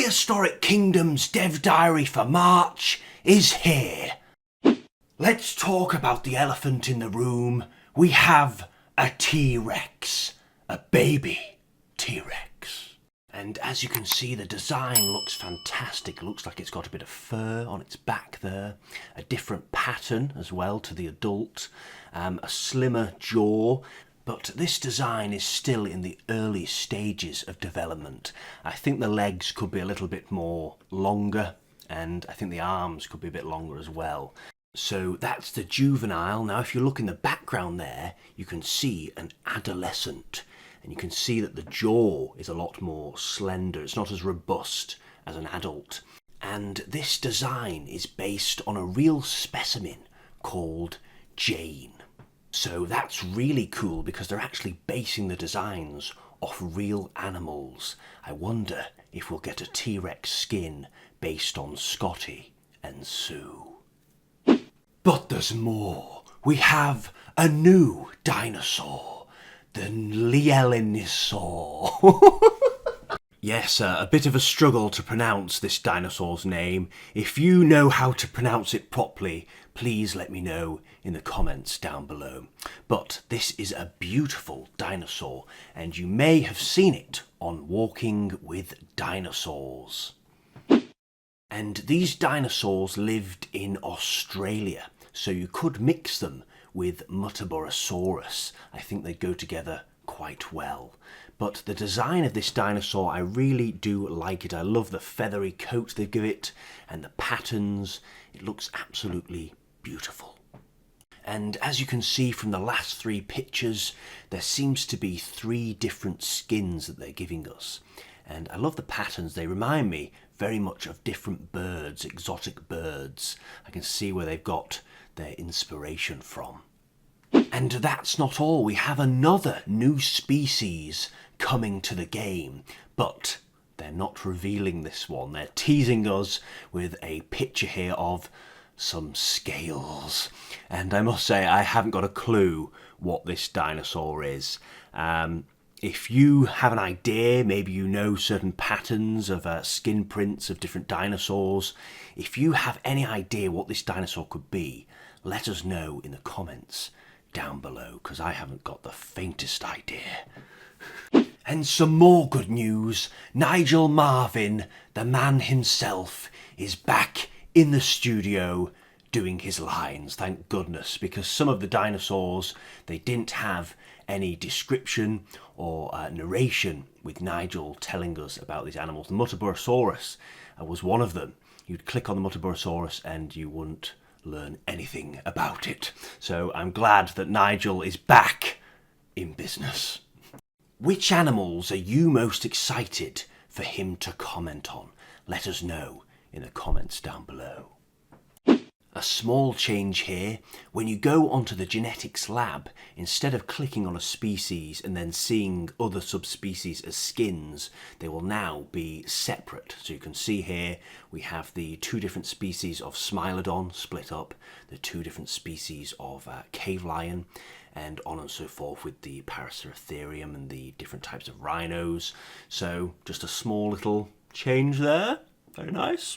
Prehistoric Kingdom's Dev Diary for March is here. Let's talk about the elephant in the room. We have a T-Rex, a baby T-Rex. And as you can see, the design looks fantastic. It looks like it's got a bit of fur on its back there, a different pattern as well to the adult, a slimmer jaw. But this design is still in the early stages of development. I think the legs could be a little bit more longer, and I think the arms could be a bit longer as well. So that's the juvenile. Now if you look in the background there, you can see an adolescent. And you can see that the jaw is a lot more slender. It's not as robust as an adult. And this design is based on a real specimen called Jane. So that's really cool because they're actually basing the designs off real animals. I wonder if we'll get a T-Rex skin based on Scotty and Sue. But there's more. We have a new dinosaur. The Lielinosaur. Yes, a bit of a struggle to pronounce this dinosaur's name. If you know how to pronounce it properly, please let me know in the comments down below. But this is a beautiful dinosaur, and you may have seen it on Walking with Dinosaurs. And these dinosaurs lived in Australia, so you could mix them with Muttaburrasaurus. I think they go together quite well. But the design of this dinosaur, I really do like it. I love the feathery coat they give it and the patterns. It looks absolutely beautiful. And as you can see from the last three pictures, there seems to be 3 different skins that they're giving us. And I love the patterns. They remind me very much of different birds, exotic birds. I can see where they've got their inspiration from. And that's not all. We have another new species coming to the game, but they're not revealing this one. They're teasing us with a picture here of some scales. And I must say, I haven't got a clue what this dinosaur is. If you have an idea, maybe you know certain patterns of skin prints of different dinosaurs. If you have any idea what this dinosaur could be, let us know in the comments down below, because I haven't got the faintest idea. And some more good news. Nigel Marvin, the man himself, is back in the studio doing his lines, thank goodness, because some of the dinosaurs, they didn't have any description or narration with Nigel telling us about these animals. The Muttaburrasaurus was one of them. You'd click on the Muttaburrasaurus and you wouldn't learn anything about it. So I'm glad that Nigel is back in business. Which animals are you most excited for him to comment on? Let us know in the comments down below. A small change here. When you go onto the genetics lab, instead of clicking on a species and then seeing other subspecies as skins, they will now be separate. So you can see here we have the 2 different species of Smilodon split up, the 2 different species of cave lion, and on and so forth with the Paraceratherium and the different types of rhinos. So just a small little change there. Very nice.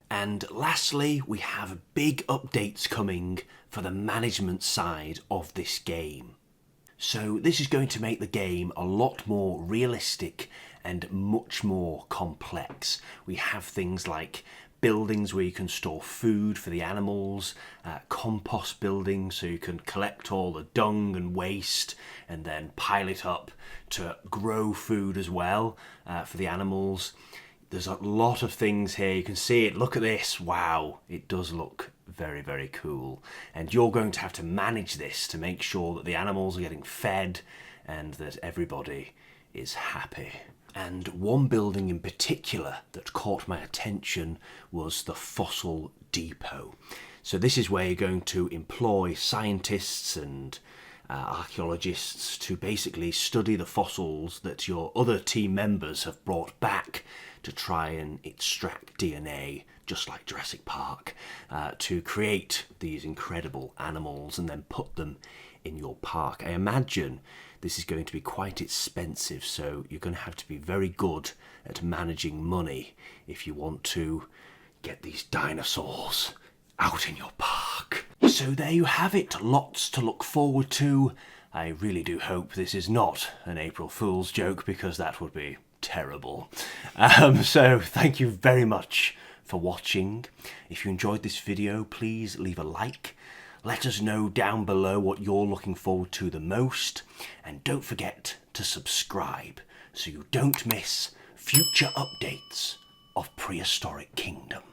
And lastly, we have big updates coming for the management side of this game. So this is going to make the game a lot more realistic and much more complex. We have things like buildings where you can store food for the animals, compost buildings so you can collect all the dung and waste and then pile it up to grow food as well for the animals. There's a lot of things here. You can see it. Look at this. Wow. It does look very, very cool. And you're going to have to manage this to make sure that the animals are getting fed and that everybody is happy. And one building in particular that caught my attention was the fossil depot. So this is where you're going to employ scientists and archaeologists to basically study the fossils that your other team members have brought back to try and extract DNA, just like Jurassic Park, to create these incredible animals and then put them in your park. I imagine this is going to be quite expensive, so you're going to have to be very good at managing money if you want to get these dinosaurs out in your park. So there you have it, lots to look forward to. I really do hope this is not an April Fool's joke, because that would be terrible. So thank you very much for watching. If you enjoyed this video, please leave a like. Let us know down below what you're looking forward to the most. And don't forget to subscribe so you don't miss future updates of Prehistoric Kingdom.